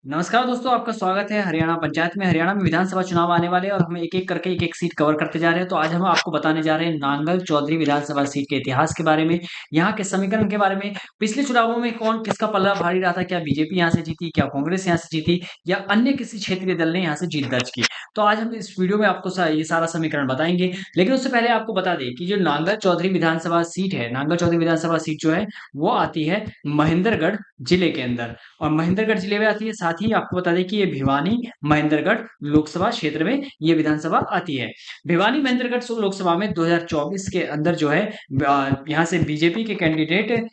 नमस्कार दोस्तों, आपका स्वागत है हरियाणा पंचायत में। हरियाणा में विधानसभा चुनाव आने वाले हैं और हम एक-एक करके एक-एक सीट कवर करते जा रहे हैं। तो आज हम आपको बताने जा रहे हैं नांगल चौधरी विधानसभा सीट के इतिहास के बारे में, यहाँ के समीकरण के बारे में, पिछले चुनावों में कौन किसका पल्ला भारी रहा था, क्या बीजेपी यहाँ से जीती, क्या कांग्रेस यहाँ से जीती या अन्य किसी क्षेत्रीय दल ने यहाँ से जीत दर्ज की। तो आज हम इस वीडियो में आपको ये सारा समीकरण बताएंगे। लेकिन उससे पहले आपको बता दें कि जो नांगल चौधरी विधानसभा सीट है, नांगल चौधरी विधानसभा सीट जो है वो आती है महेंद्रगढ़ जिले के अंदर और महेंद्रगढ़ जिले में आती है। साथ ही आपको बता दें कि ये भिवानी महेंद्रगढ़ लोकसभा क्षेत्र में ये विधानसभा आती है। भिवानी महेंद्रगढ़ लोकसभा में 2024 के अंदर जो है यहाँ से बीजेपी के कैंडिडेट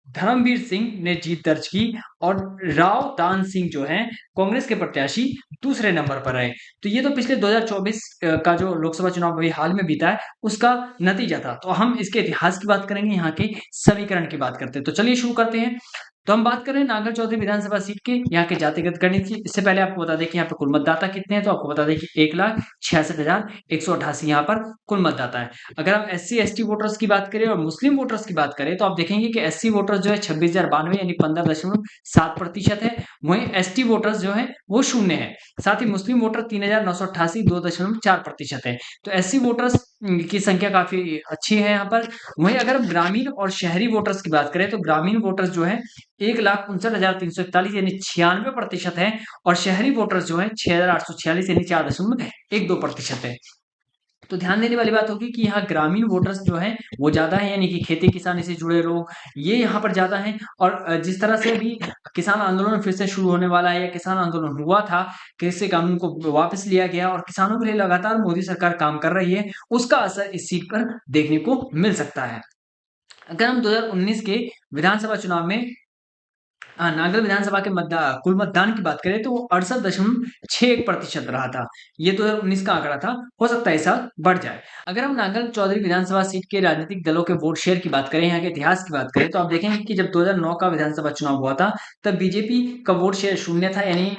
धर्मवीर सिंह ने जीत दर्ज की और राव दान सिंह जो हैं कांग्रेस के प्रत्याशी दूसरे नंबर पर रहे। तो ये तो पिछले 2024 का जो लोकसभा चुनाव अभी हाल में बीता है उसका नतीजा था। तो हम इसके इतिहास की बात करेंगे, यहाँ के समीकरण की बात करते हैं। तो चलिए शुरू करते हैं। तो हम बात करें नांगल चौधरी विधानसभा सीट के यहाँ के जातिगत गणित की। इससे पहले आपको बता दें कि यहाँ पे कुल मतदाता कितने हैं। तो आपको बता दें कि 1,66,188 यहाँ पर कुल मतदाता है। अगर हम एससी एसटी वोटर्स की बात करें और मुस्लिम वोटर्स की बात करें तो आप देखेंगे कि एससी वोटर्स जो है 26,092 यानी 15.7% है। वहीं एसटी वोटर्स जो है वो शून्य है। साथ ही मुस्लिम वोटर 3,988 2.4% है। तो एससी वोटर्स की संख्या काफी अच्छी है यहाँ पर। वहीं अगर हम ग्रामीण और शहरी वोटर्स की बात करें तो ग्रामीण वोटर्स जो है 1,59,341 यानी 96% है और शहरी वोटर्स जो है 6,846 यानी 4.12% है। तो ध्यान देने वाली बात होगी कि यहाँ ग्रामीण वोटर्स जो हैं वो ज्यादा है, यानी कि खेती किसानी से जुड़े लोग ये यहाँ पर ज्यादा हैं। और जिस तरह से अभी किसान आंदोलन फिर से शुरू होने वाला है या किसान आंदोलन हुआ था, कृषि कानून को वापस लिया गया और किसानों के लिए लगातार मोदी सरकार काम कर रही है, उसका असर इस सीट पर देखने को मिल सकता है। अगर हम 2019 के विधानसभा चुनाव में नागल विधानसभा के कुल मतदान की बात करें तो वो 68.61% रहा था। ये 2019 का आंकड़ा था, हो सकता है इस साल बढ़ जाए। अगर हम नागल चौधरी विधानसभा सीट के राजनीतिक दलों के वोट शेयर की बात करें, यहाँ के इतिहास की बात करें तो आप देखेंगे कि जब 2009 का विधानसभा चुनाव हुआ था तब बीजेपी का वोट शेयर शून्य था, यानी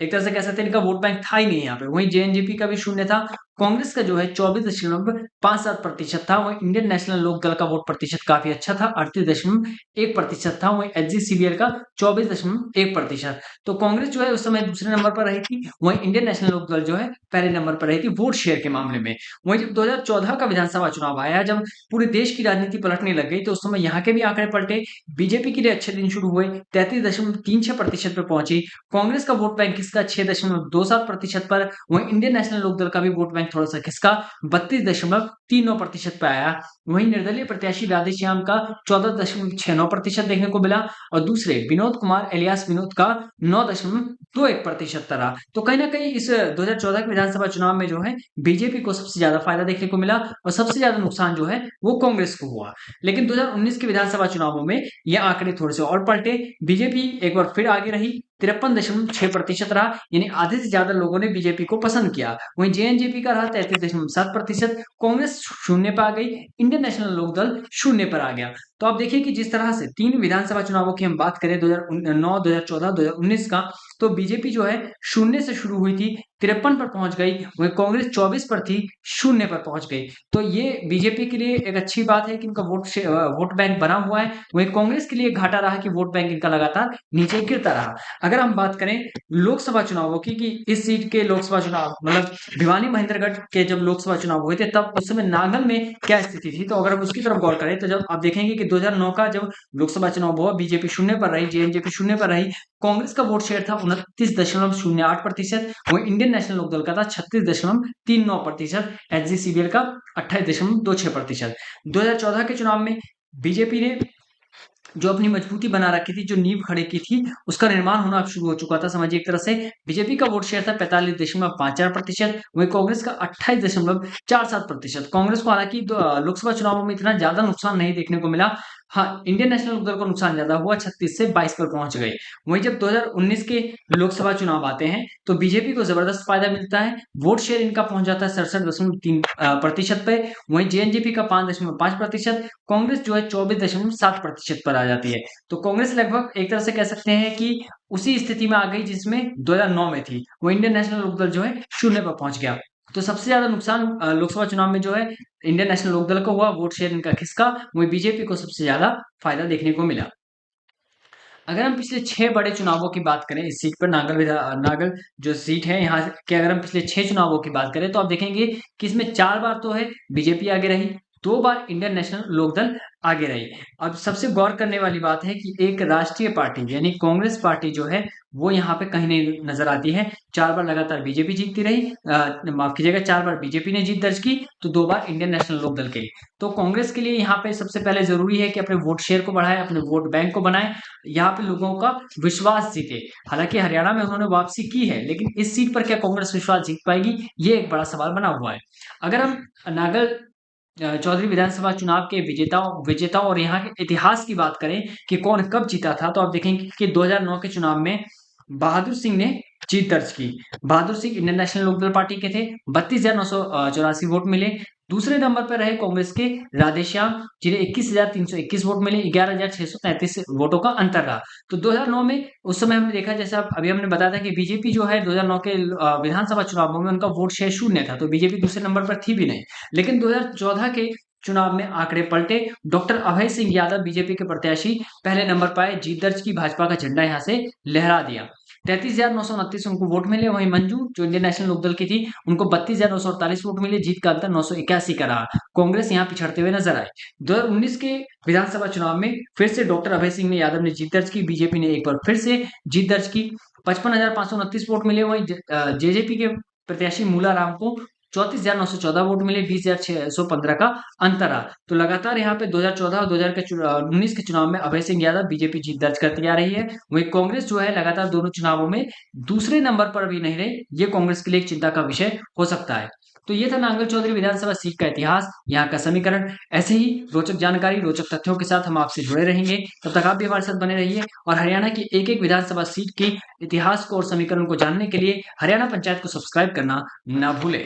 एक तरह से कह सकते हैं इनका वोट बैंक था ही नहीं यहाँ पे। वहीं जेएनजेपी का भी शून्य था। कांग्रेस का जो है 24.57% था। वहीं इंडियन नेशनल लोक दल का वोट प्रतिशत काफी अच्छा था, 38.1% था। वहीं एचजीसीबीएल का 24.1%। तो कांग्रेस जो है उस समय दूसरे नंबर पर रही थी, वहीं इंडियन नेशनल लोक दल जो है पहले नंबर पर रही थी वोट शेयर के मामले में। वहीं जब 2014 का विधानसभा चुनाव आया, जब पूरे देश की राजनीति पलटने लग गई, तो उस समय यहाँ के भी आंकड़े पलटे। बीजेपी के लिए अच्छे दिन शुरू हुए, 33.36% पर पहुंची। कांग्रेस का वोट बैंक किसका 6.27% पर। वहीं इंडियन नेशनल लोक दल का भी वोट बैंक थोड़ा सा खिसका, 32.39% पे आया। वहीं निर्दलीय प्रत्याशी राधेश्याम का 14.69% देखने को मिला और दूसरे विनोद कुमार एलियास विनोद का 9.21% रहा। तो कहीं ना कहीं इस 2014 के विधानसभा चुनाव में जो है बीजेपी को सबसे ज्यादा फायदा देखने को मिला और सबसे ज्यादा नुकसान जो है वो कांग्रेस को हुआ। लेकिन 2019 के विधानसभा चुनावों में ये आंकड़े थोड़े से और पलटे। बीजेपी एक बार फिर आगे रही, 53.6% रहा, यानी आधे से ज्यादा लोगों ने बीजेपी को पसंद किया। वहीं जेएनजेपी का रहा 33.7%। कांग्रेस शून्य पर आ गई, इंडियन नेशनल लोक दल शून्य पर आ गया। तो आप देखिए कि जिस तरह से तीन विधानसभा चुनावों की हम बात करें 2009, 2014, 2019 का, तो बीजेपी जो है शून्य से शुरू हुई थी, 53 पर पहुंच गई। वहीं कांग्रेस 24 पर थी, शून्य पर पहुंच गई। तो ये बीजेपी के लिए एक अच्छी बात है कि इनका वोट बैंक बना हुआ है। वहीं कांग्रेस के लिए घाटा रहा कि वोट बैंक इनका लगातार नीचे गिरता रहा। अगर हम बात करें लोकसभा चुनावों की कि इस सीट के लोकसभा चुनाव मतलब भिवानी महेंद्रगढ़ के जब लोकसभा चुनाव हुए थे तब उस समय नागल में क्या स्थिति थी, तो अगर हम उसकी तरफ गौर करें तो जब आप देखेंगे कि 2009 का जब लोकसभा चुनाव हुआ, बीजेपी शून्य पर रही, जेएनजेपी शून्य पर रही, कांग्रेस का वोट शेयर था 29.08%। वहीं इंडियन नेशनल लोकदल का था 36.39%, एचजीसीबीएल का 28.26%। 2014 के चुनाव में बीजेपी ने जो अपनी मजबूती बना रखी थी, जो नींव खड़ी की थी, उसका निर्माण होना अब शुरू हो चुका था। समझिए एक तरह से बीजेपी का वोट शेयर था 45.54%, वहीं कांग्रेस का 28.47%। कांग्रेस को हालांकि लोकसभा चुनावों में इतना ज्यादा नुकसान नहीं देखने को मिला। हाँ, इंडियन नेशनल लोकदल को नुकसान ज्यादा हुआ, 36 से 22 पर पहुंच गई। वहीं जब 2019 के लोकसभा चुनाव आते हैं तो बीजेपी को जबरदस्त फायदा मिलता है, वोट शेयर इनका पहुंच जाता है 67.3% पे। वहीं जेएनजेपी का 5.5%, कांग्रेस जो है 24.7% पर आ जाती है। तो कांग्रेस लगभग एक तरह से कह सकते हैं कि उसी स्थिति में आ गई जिसमें 2009 में थी। वो इंडियन नेशनल लोकदल जो है शून्य पर पहुंच गया। तो सबसे ज्यादा नुकसान लोकसभा चुनाव में जो है इंडियन नेशनल लोकदल को हुआ, वोट शेयर इनका खिसका। वहीं बीजेपी को सबसे ज्यादा फायदा देखने को मिला। अगर हम पिछले 6 बड़े चुनावों की बात करें इस सीट पर, नागल जो सीट है यहाँ के, अगर हम पिछले 6 चुनावों की बात करें तो आप देखेंगे कि इसमें 4 बार तो है बीजेपी आगे रही, 2 बार इंडियन नेशनल लोकदल आगे रही। अब सबसे गौर करने वाली बात है कि एक राष्ट्रीय पार्टी यानी कांग्रेस पार्टी जो है वो यहाँ पे कहीं नहीं नजर आती है। 4 बार लगातार बीजेपी जीतती रही, माफ कीजिएगा, 4 बार बीजेपी ने जीत दर्ज की तो 2 बार इंडियन नेशनल लोकदल के। तो कांग्रेस के लिए यहाँ पे सबसे पहले जरूरी है कि अपने वोट शेयर को बढ़ाए, अपने वोट बैंक को बनाए, यहाँ पे लोगों का विश्वास जीते। हालांकि हरियाणा में उन्होंने वापसी की है, लेकिन इस सीट पर क्या कांग्रेस विश्वास जीत पाएगी, ये एक बड़ा सवाल बना हुआ है। अगर हम नागल चौधरी विधानसभा चुनाव के विजेताओं और यहाँ के इतिहास की बात करें कि कौन कब जीता था, तो आप देखेंगे कि 2009 के चुनाव में बहादुर सिंह ने जीत दर्ज की। Bahadur Singh Indian National Lokdal party के थे, 32,984 वोट मिले। दूसरे नंबर पर रहे कांग्रेस के राधेश्याम, जिन्हें 21,321 वोट मिले, 11,633 वोटों का अंतर रहा। तो 2009 में उस समय हमने देखा, जैसा अभी हमने बताया था कि बीजेपी जो है 2009 के विधानसभा चुनावों में उनका वोट शेयर शून्य था, तो बीजेपी दूसरे नंबर पर थी भी नहीं। लेकिन 2014 के चुनाव में आंकड़े पलटे, डॉक्टर अभय सिंह यादव बीजेपी के प्रत्याशी पहले नंबर पाए, जीत दर्ज की, भाजपा का झंडा यहां से लहरा दिया। 33,929 उनको वोट मिले। वहीं मंजू जो इंडियन नेशनल लोकदल की थी, उनको 32,948 वोट मिले, जीत का अंतर 981 का रहा। कांग्रेस यहां पिछड़ते हुए नजर आई। 2019 के विधानसभा चुनाव में फिर से डॉक्टर अभय सिंह ने यादव ने जीत दर्ज की, बीजेपी ने एक बार फिर से जीत दर्ज की, 55,529 वोट मिले। वहीं जेजेपी के प्रत्याशी मूला राम को 34,914 वोट मिले, 20,615 का अंतर रहा। तो लगातार यहाँ पे 2014 और 2019 के चुनाव में अभय सिंह यादव बीजेपी जीत दर्ज करती आ रही है। वहीं कांग्रेस जो है लगातार दोनों चुनावों में दूसरे नंबर पर भी नहीं रही, ये कांग्रेस के लिए एक चिंता का विषय हो सकता है। तो ये था नांगल चौधरी विधानसभा सीट का इतिहास, यहाँ का समीकरण। ऐसे ही रोचक जानकारी, रोचक तथ्यों के साथ हम आपसे जुड़े रहेंगे। तब तक आप भी हमारे साथ बने रहिए और हरियाणा की एक एक विधानसभा सीट के इतिहास को और समीकरण को जानने के लिए हरियाणा पंचायत को सब्सक्राइब करना ना भूलें।